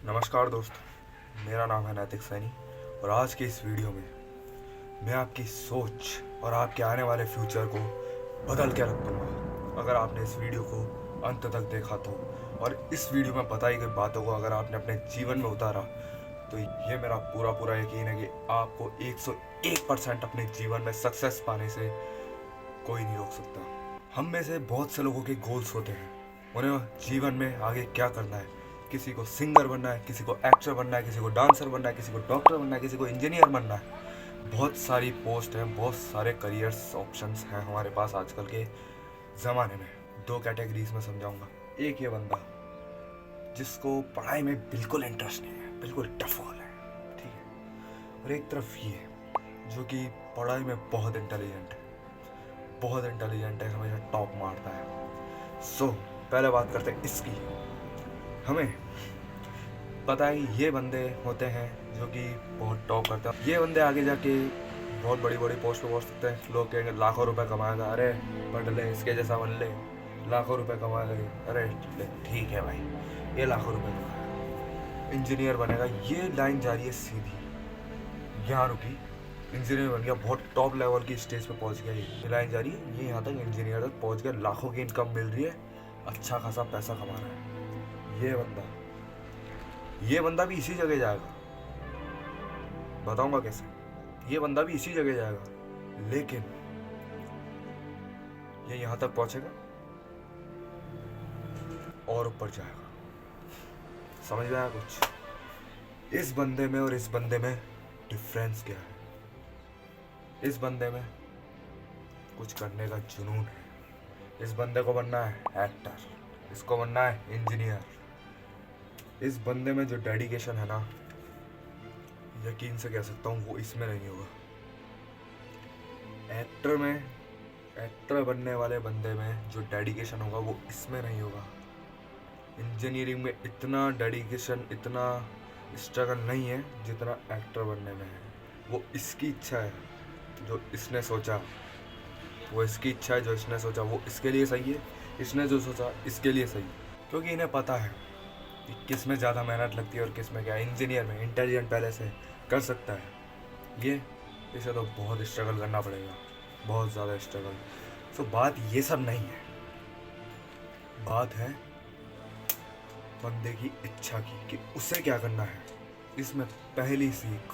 नमस्कार दोस्त, मेरा नाम है नैतिक सैनी और आज के इस वीडियो में मैं आपकी सोच और आपके आने वाले फ्यूचर को बदल के रख दूंगा अगर आपने इस वीडियो को अंत तक देखा तो। और इस वीडियो में बताई गई बातों को अगर आपने अपने जीवन में उतारा तो ये मेरा पूरा यकीन है कि आपको 101% अपने जीवन में सक्सेस पाने से कोई नहीं रोक सकता। हम में से बहुत से लोगों के गोल्स होते हैं, उन्हें जीवन में आगे क्या करना है। किसी को सिंगर बनना है, किसी को एक्टर बनना है, किसी को डांसर बनना है, किसी को डॉक्टर बनना है, किसी को इंजीनियर बनना है। बहुत सारी पोस्ट हैं, बहुत सारे करियर्स ऑप्शंस हैं हमारे पास आजकल के ज़माने में। दो कैटेगरीज में समझाऊंगा। एक ये बंदा जिसको पढ़ाई में बिल्कुल इंटरेस्ट नहीं है, बिल्कुल टफ है, ठीक है। और एक तरफ ये जो कि पढ़ाई में बहुत इंटेलिजेंट है, हमेशा टॉप मारता है। सो पहले बात करते हैं इसकी। हमें पता है ये बंदे होते हैं जो कि बहुत टॉप करते हैं। ये बंदे आगे जाके बहुत बड़ी पोस्ट पे पहुंच सकते हैं। लोग कहेंगे लाखों रुपए कमाएगा, अरे पढ़ ले, इसके जैसा बन ले, लाखों रुपए कमाएगा, अरे ठीक है भाई, ये लाखों रुपए कमाएगा, इंजीनियर बनेगा। ये लाइन जा रही है सीधी, यहाँ रुकी, इंजीनियर बन गया, बहुत टॉप लेवल की स्टेज पे पहुंच गया। ये लाइन जा रही है, ये यहाँ तक इंजीनियर तक पहुंच गया, लाखों की इनकम मिल रही है, अच्छा खासा पैसा कमा रहा है। ये बंदा भी इसी जगह जाएगा, बताऊंगा कैसे। ये बंदा भी इसी जगह जाएगा, लेकिन ये यहां तक पहुंचेगा और ऊपर जाएगा। समझ में आया कुछ? इस बंदे में और इस बंदे में डिफरेंस क्या है? इस बंदे में कुछ करने का जुनून है। इस बंदे को बनना है एक्टर, इसको बनना है इंजीनियर। इस बंदे में जो डेडिकेशन है ना, यकीन से कह सकता हूँ वो इसमें नहीं होगा। एक्टर बनने वाले बंदे में जो डेडिकेशन होगा वो इसमें नहीं होगा। इंजीनियरिंग में इतना डेडिकेशन, इतना स्ट्रगल नहीं है जितना एक्टर बनने में है। वो इसकी इच्छा है जो इसने सोचा, वो इसकी इच्छा है जो इसने सोचा, वो इसके लिए सही है, इसने जो सोचा इसके लिए सही है। क्योंकि इन्हें पता है कि किस में ज़्यादा मेहनत लगती है और किस में क्या। इंजीनियर में इंटेलिजेंट पहले से कर सकता है, इसे तो बहुत स्ट्रगल करना पड़ेगा, बहुत ज़्यादा स्ट्रगल। तो बात ये सब नहीं है, बात है बंदे की इच्छा की कि उसे क्या करना है। इसमें पहली सीख,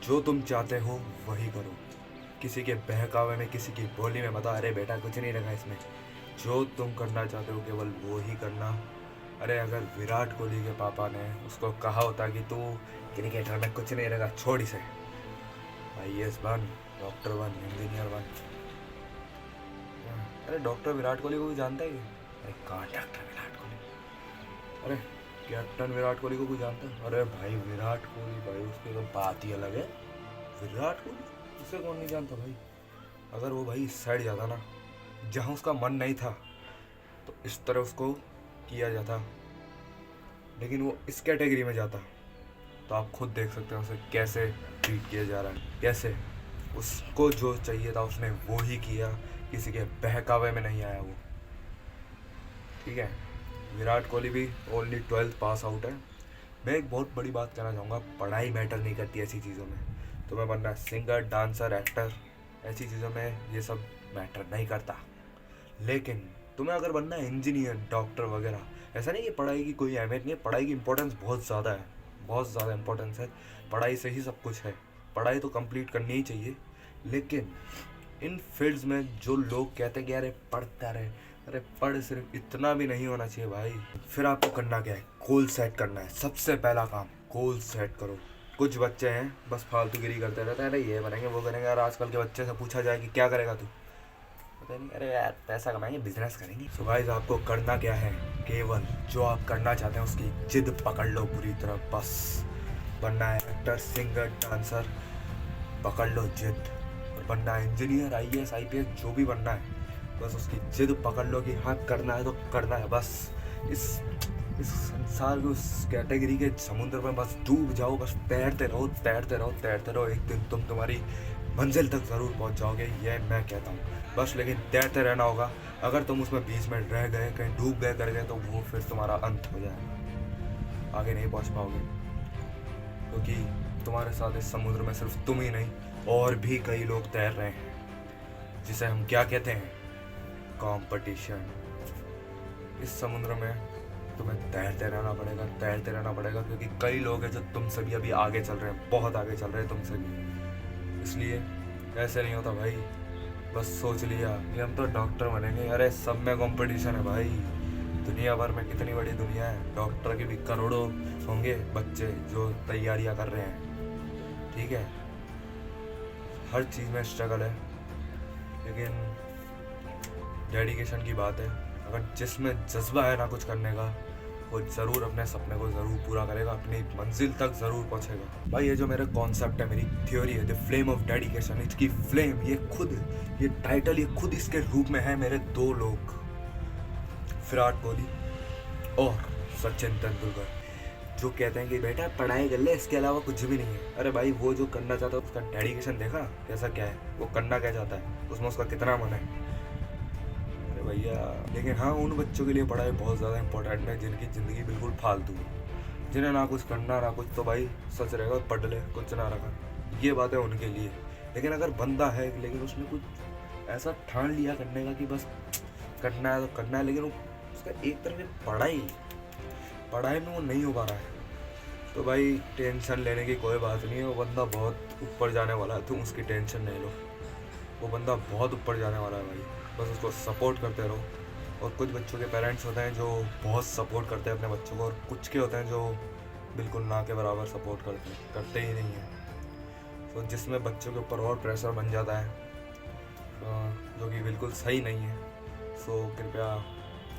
जो तुम चाहते हो वही करो। किसी के बहकावे में, किसी की बोली में बता, अरे बेटा कुछ नहीं रखा इसमें। जो तुम करना चाहते हो केवल वो ही करना। अरे अगर विराट कोहली के पापा ने उसको कहा होता कि तू क्रिकेटर में कुछ नहीं रखा, छोड़ इसे, IAS बन, डॉक्टर बन, इंजीनियर बन। अरे डॉक्टर विराट कोहली को भी जानता है? अरे कहाँ डॉक्टर विराट कोहली, अरे कैप्टन विराट कोहली को भी जानता है? अरे भाई विराट कोहली, भाई उसकी तो बात ही अलग है। विराट कोहली उसे कौन नहीं जानता भाई। अगर वो भाई इस साइड जाता ना, जहाँ उसका मन नहीं था, तो इस तरह उसको किया जाता, लेकिन वो इस कैटेगरी में जाता तो आप खुद देख सकते हैं उसे कैसे ट्रीट किया जा रहा है, कैसे उसको जो चाहिए था उसने वो ही किया, किसी के बहकावे में नहीं आया वो, ठीक है। विराट कोहली भी ओनली 12th पास आउट है। मैं एक बहुत बड़ी बात कहना चाहूँगा, पढ़ाई मैटर नहीं करती ऐसी चीज़ों में। तुम्हें बनना है सिंगर, डांसर, एक्टर, ऐसी चीज़ों में ये सब मैटर नहीं करता। लेकिन तुम्हें अगर बनना है इंजीनियर, डॉक्टर वगैरह, ऐसा नहीं कि पढ़ाई की कोई अहमियत नहीं है। पढ़ाई की इंपॉर्टेंस बहुत ज़्यादा है, बहुत ज़्यादा इंपॉर्टेंस है। पढ़ाई से ही सब कुछ है, पढ़ाई तो कंप्लीट करनी ही चाहिए। लेकिन इन फील्ड्स में जो लोग कहते हैं कि अरे पढ़ता रहे, अरे पढ़, सिर्फ इतना भी नहीं होना चाहिए भाई। फिर आपको करना क्या है? गोल सेट करना है। सबसे पहला काम, गोल सेट करो। कुछ बच्चे हैं बस फालतूगिरी करते रहते हैं, अरे ये बनेंगे वो करेंगे। और आजकल के बच्चे से पूछा जाए कि क्या करेगा तू, पता नहीं, अरे यार पैसा कमाएंगे, बिजनेस करेंगे। सो गाइस, आपको करना क्या है? केवल जो आप करना चाहते हैं उसकी जिद पकड़ लो पूरी तरह। बस बनना है एक्टर, सिंगर, डांसर, पकड़ लो जिद। और बनना है इंजीनियर, IAS, IPS, जो भी बनना है, बस उसकी जिद पकड़ लो कि हाँ करना है तो करना है। बस इस संसार के उस कैटेगरी के समुद्र में बस डूब जाओ, बस तैरते रहो। एक दिन तुम तुम्हारी मंजिल तक ज़रूर पहुंच जाओगे, ये मैं कहता हूँ। बस लेकिन तैरते रहना होगा। अगर तुम उसमें बीच में रह गए, कहीं डूब गए कर गए, तो वो फिर तुम्हारा अंत हो जाएगा। आगे नहीं पहुंच पाओगे, क्योंकि तुम्हारे साथ इस समुद्र में सिर्फ तुम ही नहीं और भी कई लोग तैर रहे हैं, जिसे हम क्या कहते हैं, कंपटीशन। इस समुद्र में तुम्हें तैरते रहना पड़ेगा, क्योंकि कई लोग हैं जो तुमसे भी अभी आगे चल रहे हैं, बहुत आगे चल रहे हैं तुमसे भी। इसलिए ऐसे नहीं होता भाई, बस सोच लिया कि हम तो डॉक्टर बनेंगे, अरे सब में कंपटीशन है भाई। दुनिया भर में कितनी बड़ी दुनिया है, डॉक्टर के भी करोड़ों होंगे बच्चे जो तैयारियां कर रहे हैं, ठीक है। हर चीज़ में स्ट्रगल है, लेकिन डेडिकेशन की बात है, अगर जिसमें जज्बा है ना कुछ करने का, वो ज़रूर अपने सपने को ज़रूर पूरा करेगा, अपनी मंजिल तक ज़रूर पहुंचेगा। भाई ये जो मेरा कॉन्सेप्ट है, मेरी थ्योरी है, द फ्लेम ऑफ डेडिकेशन, इसकी फ्लेम, ये टाइटल, ये खुद इसके रूप में है मेरे दो लोग, विराट कोहली और सचिन तेंदुलकर, जो कहते हैं कि बेटा पढ़ाई कर ले, इसके अलावा कुछ भी नहीं है। अरे भाई वो जो करना चाहता है उसका डेडिकेशन देखा कैसा क्या है, वो करना क्या चाहता है, उसमें उसका कितना मन है भैया। लेकिन हाँ, उन बच्चों के लिए पढ़ाई बहुत ज़्यादा इंपॉर्टेंट है जिनकी ज़िंदगी बिल्कुल फालतू है, जिन्हें ना कुछ करना ना कुछ, तो भाई सच रहेगा पढ़ ले, कुछ ना रखा, ये बात है उनके लिए। लेकिन अगर बंदा है, लेकिन उसने कुछ ऐसा ठान लिया करने का कि बस करना है तो करना है, लेकिन उसका एक तरह से पढ़ाई में वो नहीं हो पा रहा है, तो भाई टेंशन लेने की कोई बात नहीं है। वो बंदा बहुत ऊपर जाने वाला है, तुम उसकी टेंशन नहीं लो, वो बंदा बहुत ऊपर जाने वाला है भाई, बस उसको सपोर्ट करते रहो। और कुछ बच्चों के पेरेंट्स होते हैं जो बहुत सपोर्ट करते हैं अपने बच्चों को, और कुछ के होते हैं जो बिल्कुल ना के बराबर सपोर्ट करते ही नहीं हैं। तो जिसमें बच्चों के ऊपर और प्रेशर बन जाता है, जो कि बिल्कुल सही नहीं है। सो कृपया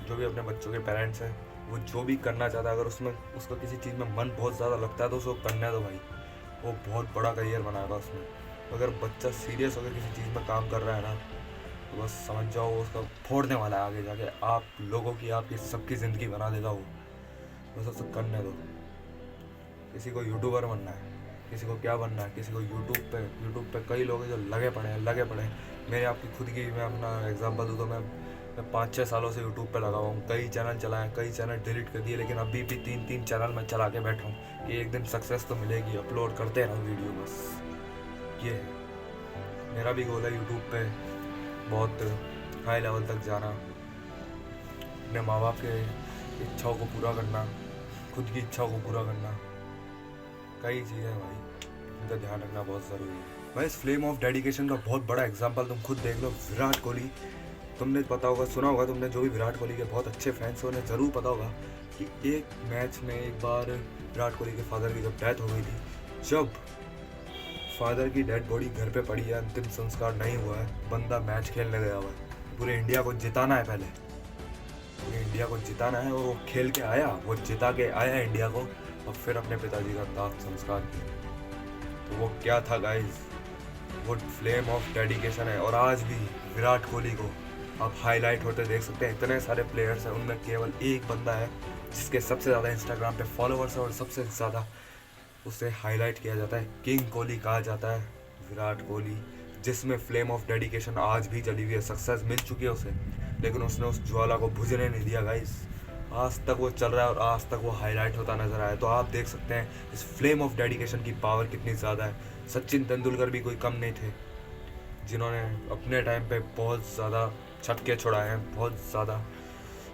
जो भी अपने बच्चों के पेरेंट्स हैं, वो जो भी करना चाहता है, अगर उसमें उसका किसी चीज़ में मन बहुत ज़्यादा लगता है तो उसको करने दो भाई, वो बहुत बड़ा करियर बनाएगा उसमें। अगर बच्चा सीरियस होकर किसी चीज़ में काम कर रहा है ना, तो बस समझ जाओ वो उसका फोड़ने वाला है आगे जाके, आप लोगों की, आपकी सबकी ज़िंदगी बना देगा वो, बस उसको करने दो। किसी को यूट्यूबर बनना है, किसी को क्या बनना है, किसी को यूट्यूब पे कई लोग हैं जो लगे पड़े हैं। मेरे आपकी खुद की, मैं अपना एग्जांपल दूँ तो मैं 5-6 सालों से यूट्यूब पे लगा हुआ हूँ, कई चैनल चलाए, कई चैनल डिलीट कर दिए, लेकिन अभी भी 3-3 चैनल मैं चला के बैठा हूँ कि एक दिन सक्सेस तो मिलेगी, अपलोड करते रहूँ वीडियो, बस ये है मेरा भी गोल है। यूट्यूब पे बहुत हाई लेवल तक जाना, अपने माँ बाप के इच्छाओं को पूरा करना, खुद की इच्छाओं को पूरा करना, कई चीज़ें भाई, इनका ध्यान रखना बहुत ज़रूरी है भाई। इस फ्लेम ऑफ डेडिकेशन का बहुत बड़ा एग्जांपल तुम खुद देख लो, विराट कोहली। तुमने पता होगा, सुना होगा तुमने, जो भी विराट कोहली के बहुत अच्छे फैंस हैं उन्हें ज़रूर पता होगा कि एक मैच में एक बार विराट कोहली के फादर की जब डेथ हो गई थी, जब फादर की डेड बॉडी घर पे पड़ी है, अंतिम संस्कार नहीं हुआ है, बंदा मैच खेलने गया हुआ है, पूरे इंडिया को जिताना है, पहले पूरे इंडिया को जिताना है, और वो खेल के आया, वो जिता के आया इंडिया को, और फिर अपने पिताजी का दाह संस्कार किया। तो वो क्या था गाइस, वो फ्लेम ऑफ डेडिकेशन है। और आज भी विराट कोहली को आप हाईलाइट होते देख सकते हैं, इतने सारे प्लेयर्स हैं, उनमें केवल एक बंदा है जिसके सबसे ज़्यादा इंस्टाग्राम पे फॉलोअर्स है और सबसे ज़्यादा उसे हाईलाइट किया जाता है, किंग कोहली कहा जाता है विराट कोहली, जिसमें फ्लेम ऑफ डेडिकेशन आज भी जली हुई है। सक्सेस मिल चुकी है उसे, लेकिन उसने उस ज्वाला को बुझने नहीं दिया गाइस, आज तक वो चल रहा है और आज तक वो हाईलाइट होता नजर आया। तो आप देख सकते हैं इस फ्लेम ऑफ डेडिकेशन की पावर कितनी ज़्यादा है। सचिन तेंदुलकर भी कोई कम नहीं थे, जिन्होंने अपने टाइम पे बहुत ज़्यादा छक्के छुड़ाए हैं, बहुत ज़्यादा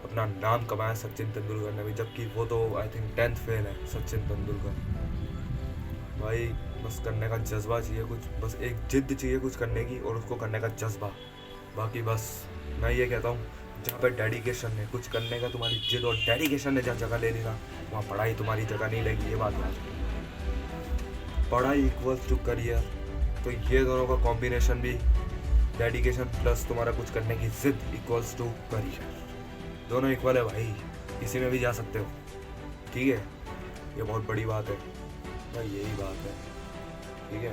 अपना नाम कमाया सचिन तेंदुलकर ने भी, जबकि वो तो आई थिंक 10th फेल है सचिन तेंदुलकर। भाई बस करने का जज्बा चाहिए कुछ, बस एक जिद चाहिए कुछ करने की, और उसको करने का जज्बा। बाकी बस मैं ये कहता हूँ, जहाँ पे डेडिकेशन है, कुछ करने का तुम्हारी जिद और डेडिकेशन ने जहाँ जगह ले ली ना, वहाँ पढ़ाई तुम्हारी जगह नहीं लेगी, ये बात याद। पढ़ाई इक्वल्स टू करियर, तो ये दोनों का कॉम्बिनेशन भी, डेडिकेशन प्लस तुम्हारा कुछ करने की जिद इक्वल्स टू करियर, दोनों इक्वल है भाई, किसी में भी जा सकते हो, ठीक है। ये बहुत बड़ी बात है भाई, यही बात है, ठीक है।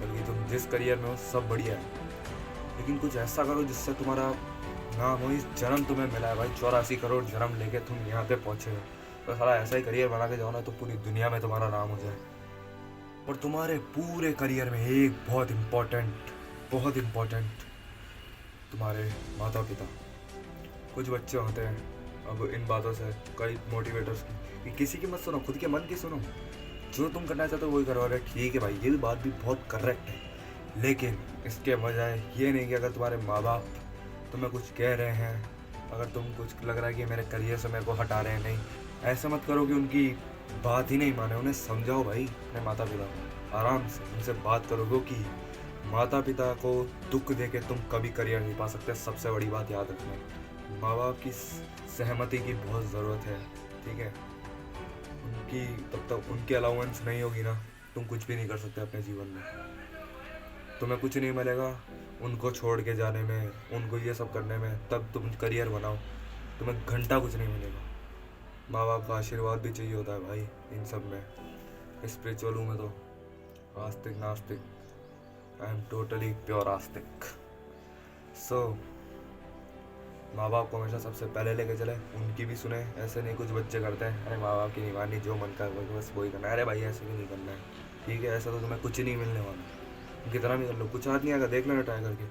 बल्कि तुम जिस करियर में हो सब बढ़िया है, लेकिन कुछ ऐसा करो जिससे तुम्हारा नाम हो। इस जन्म तुम्हें मिला है भाई, 84 करोड़ जन्म लेके तुम यहाँ पे पहुँचे हो, तो सारा ऐसा ही करियर बना के जाओ ना, तो पूरी दुनिया में तुम्हारा नाम हो जाए। और तुम्हारे पूरे करियर में एक बहुत इम्पोर्टेंट तुम्हारे माता पिता। कुछ बच्चे होते हैं अब इन बातों से कई मोटिवेटर्स की कि किसी की मत सुनो, खुद के मन की सुनो। जो तुम करना चाहते हो वही करो। अरे ठीक है भाई, ये भी बात भी बहुत करेक्ट है, लेकिन इसके बजाय ये नहीं कि अगर तुम्हारे माँ बाप तुम्हें कुछ कह रहे हैं, अगर तुम कुछ लग रहा है कि मेरे करियर से मेरे को हटा रहे हैं, नहीं, ऐसा मत करो कि उनकी बात ही नहीं माने। उन्हें समझाओ भाई, अपने माता पिता को आराम से उनसे बात करो, क्योंकि माता पिता को दुख दे के तुम कभी करियर नहीं पा सकते। सबसे बड़ी बात याद रखना, माँ बाप की सहमति की बहुत ज़रूरत है, ठीक है। उनकी तब तक उनकी अलाउंस नहीं होगी ना, तुम कुछ भी नहीं कर सकते अपने जीवन में। तुम्हें कुछ नहीं मिलेगा उनको छोड़ के जाने में, उनको ये सब करने में। तब तुम करियर बनाओ, तुम्हें घंटा कुछ नहीं मिलेगा। माँ बाप का आशीर्वाद भी चाहिए होता है भाई इन सब में। स्पिरिचुअल हूँ मैं तो, आस्तिक नास्तिक, आई एम टोटली प्योर आस्तिक। सो माँ बाप को हमेशा सबसे पहले लेके चले, उनकी भी सुने। ऐसे नहीं कुछ बच्चे करते हैं, अरे माँ बाप की नहीं माननी, जो मन का बस वही करना है। अरे भाई ऐसे भी नहीं करना है, ठीक है। ऐसा तो तुम्हें कुछ नहीं मिलने वाला, कितना भी कर लो, कुछ हाथ नहीं आएगा, देख लेना ट्राई करके।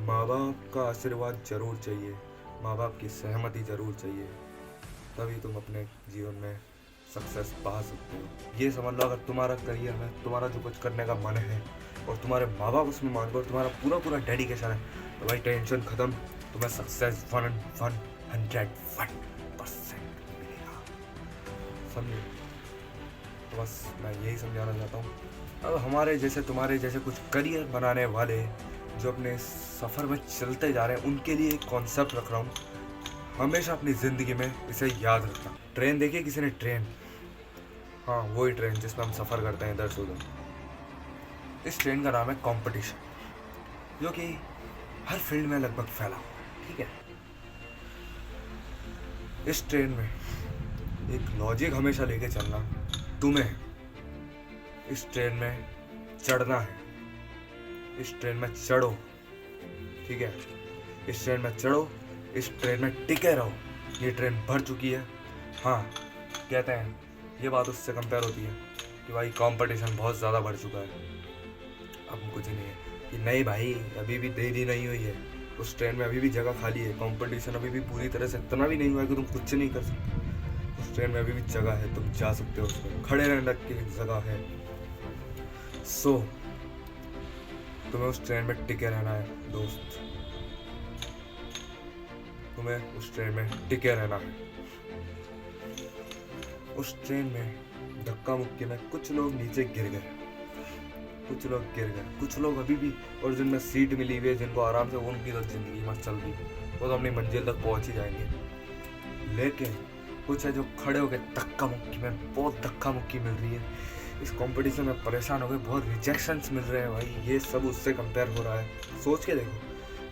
माँ बाप का आशीर्वाद जरूर चाहिए, माँ बाप की सहमति जरूर चाहिए, तभी तुम अपने जीवन में सक्सेस पा सकते हो। ये समझ लो, अगर तुम्हारा करियर में तुम्हारा जो कुछ करने का मन है और तुम्हारे माँ बाप उसमें मान और तुम्हारा पूरा पूरा डेडिकेशन है, तो भाई टेंशन खत्म, तुम्हें सक्सेस 101% मिलेगा, समझे। तो बस मैं यही समझाना चाहता हूँ। अब हमारे जैसे तुम्हारे जैसे कुछ करियर बनाने वाले जो अपने सफ़र में चलते जा रहे हैं, उनके लिए एक कॉन्सेप्ट रख रहा हूँ, हमेशा अपनी ज़िंदगी में इसे याद रखना। ट्रेन देखिए किसी ने, ट्रेन, हाँ वही ट्रेन जिसमें हम सफ़र करते हैं इधर से उधर। इस ट्रेन का नाम है कंपटीशन, जो कि हर फील्ड में लगभग फैला हुआ है, ठीक है। इस ट्रेन में एक लॉजिक हमेशा लेके चलना, तुम्हें इस ट्रेन में चढ़ना है, इस ट्रेन में चढ़ो, ठीक है। इस ट्रेन में चढ़ो, इस ट्रेन में टिके रहो। ये ट्रेन भर चुकी है, हाँ कहते हैं, ये बात उससे कंपेयर होती है कि भाई कंपटीशन बहुत ज़्यादा बढ़ चुका है, अब कुछ नहीं है कि नहीं भाई अभी भी देरी नहीं हुई है, उस ट्रेन में अभी भी जगह खाली है, कंपटीशन अभी भी पूरी तरह से इतना भी नहीं हुआ है कि तुम कुछ नहीं कर सकते। उस ट्रेन में अभी भी जगह है, तुम जा सकते हो, उसमें खड़े रहने की जगह है। सो तुम्हें उस ट्रेन में टिके रहना है दोस्त, तुम्हें उस ट्रेन में टिके रहना है। उस ट्रेन में धक्का मुक्की में कुछ लोग नीचे गिर गए, कुछ लोग अभी भी, और जिनमें सीट मिली हुई है, जिनको आराम से, उनकी तो जिंदगी मस्त चल रही है, वो तो अपनी मंजिल तक पहुंच ही जाएंगे। लेकिन कुछ है जो खड़े हो गए धक्का मुक्की में, बहुत धक्का मुक्की मिल रही है, इस कंपटीशन में परेशान हो गए, बहुत रिजेक्शंस मिल रहे हैं भाई। ये सब उससे कंपेयर हो रहा है, सोच के देखो,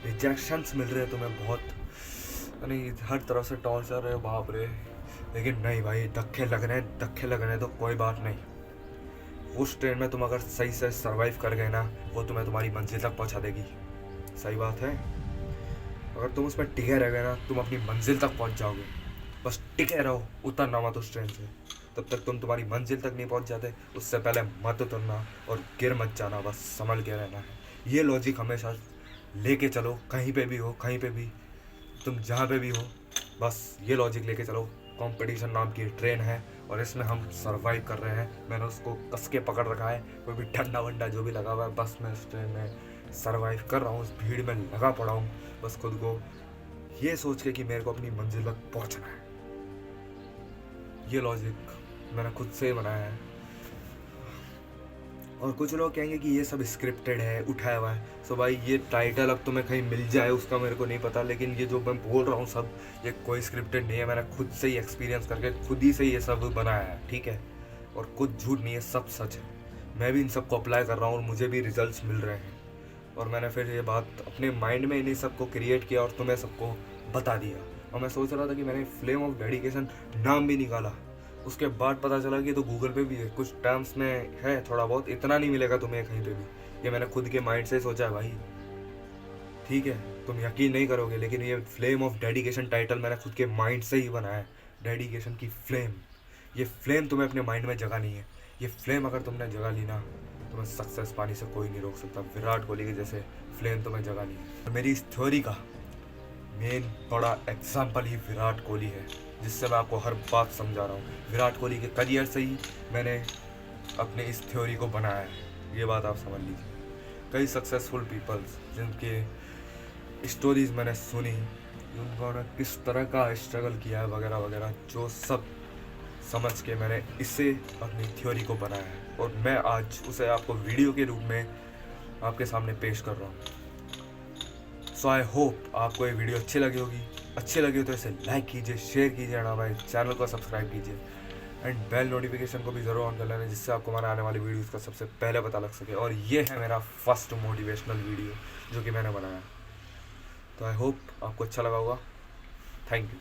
रिजेक्शंस मिल रहे हैं तुम्हें बहुत, यानी हर तरफ से टॉर्चर है, बाप रे। लेकिन नहीं भाई, धक्के लग रहे हैं तो कोई बात नहीं। उस ट्रेन में तुम अगर सही से सरवाइव कर गए ना, वो तुम्हें तुम्हारी मंजिल तक पहुंचा देगी, सही बात है। अगर तुम उसमें टिके रह गए ना, तुम अपनी मंजिल तक पहुंच जाओगे। बस टिके रहो, उतरना मत उस ट्रेन से, तब तक तुम तुम्हारी मंजिल तक नहीं पहुंच जाते, उससे पहले मत उतरना और गिर मत जाना, बस संभल के रहना है। ये लॉजिक हमेशा लेके चलो, कहीं पे भी हो, कहीं पे भी तुम जहाँ पे भी हो, बस ये लॉजिक लेके चलो। कंपटीशन नाम की ट्रेन है और इसमें हम सरवाइव कर रहे हैं, मैंने उसको कस के पकड़ रखा है, कोई भी ठंडा वंडा जो भी लगा हुआ है, बस मैं इस ट्रेन में सरवाइव कर रहा हूँ, उस भीड़ में लगा पड़ा हूँ, बस खुद को ये सोच के कि मेरे को अपनी मंजिल तक पहुँचना है। ये लॉजिक मैंने खुद से बनाया है। और कुछ लोग कहेंगे कि ये सब स्क्रिप्टेड है, उठाया हुआ है। सो भाई ये टाइटल अब तुम्हें कहीं मिल जाए उसका मेरे को नहीं पता, लेकिन ये जो मैं बोल रहा हूँ सब, ये कोई स्क्रिप्टेड नहीं है, मैंने खुद से ही एक्सपीरियंस करके खुद ही से ये सब बनाया है, ठीक है। और कुछ झूठ नहीं है, सब सच है। मैं भी इन सबको अप्लाई कर रहा हूँ और मुझे भी रिजल्ट्स मिल रहे हैं, और मैंने फिर ये बात अपने माइंड में इन्हीं सबको क्रिएट किया और तुम्हें सबको बता दिया। और मैं सोच रहा था कि मैंने फ्लेम ऑफ डेडिकेशन नाम भी निकाला, उसके बाद पता चला कि तो गूगल पे भी है, कुछ टर्म्स में है थोड़ा बहुत, इतना नहीं मिलेगा तुम्हें कहीं पे भी। ये मैंने खुद के माइंड से सोचा है भाई, ठीक है। तुम यकीन नहीं करोगे, लेकिन ये फ्लेम ऑफ डेडिकेशन टाइटल मैंने खुद के माइंड से ही बनाया है। डेडिकेशन की फ्लेम, ये फ्लेम तुम्हें अपने माइंड में जगा नहीं है। ये फ्लेम अगर तुमने जगा ली ना, तुम्हें सक्सेस पाने से कोई नहीं रोक सकता। विराट कोहली के जैसे फ्लेम तुम्हें जगा नहीं है। मेरी इस थ्योरी का मेन बड़ा एग्जाम्पल ही विराट कोहली है। जिससे मैं आपको हर बात समझा रहा हूँ। विराट कोहली के करियर से ही मैंने अपने इस थ्योरी को बनाया है, ये बात आप समझ लीजिए। कई सक्सेसफुल पीपल्स जिनके स्टोरीज मैंने सुनी, उन्होंने किस तरह का स्ट्रगल किया है वगैरह वगैरह, जो सब समझ के मैंने इससे अपनी थ्योरी को बनाया है और मैं आज उसे आपको वीडियो के रूप में आपके सामने पेश कर रहा हूँ। सो आई होप आपको ये वीडियो अच्छी लगी होगी। अच्छी लगी हो तो इसे लाइक कीजिए, शेयर कीजिए ना भाई, चैनल को सब्सक्राइब कीजिए एंड बेल नोटिफिकेशन को भी ज़रूर ऑन कर लेना, जिससे आपको हमारे आने वाली वीडियोज़ का सबसे पहले पता लग सके। और ये है मेरा फर्स्ट मोटिवेशनल वीडियो जो कि मैंने बनाया। तो आई होप आपको अच्छा लगा होगा। Thank you.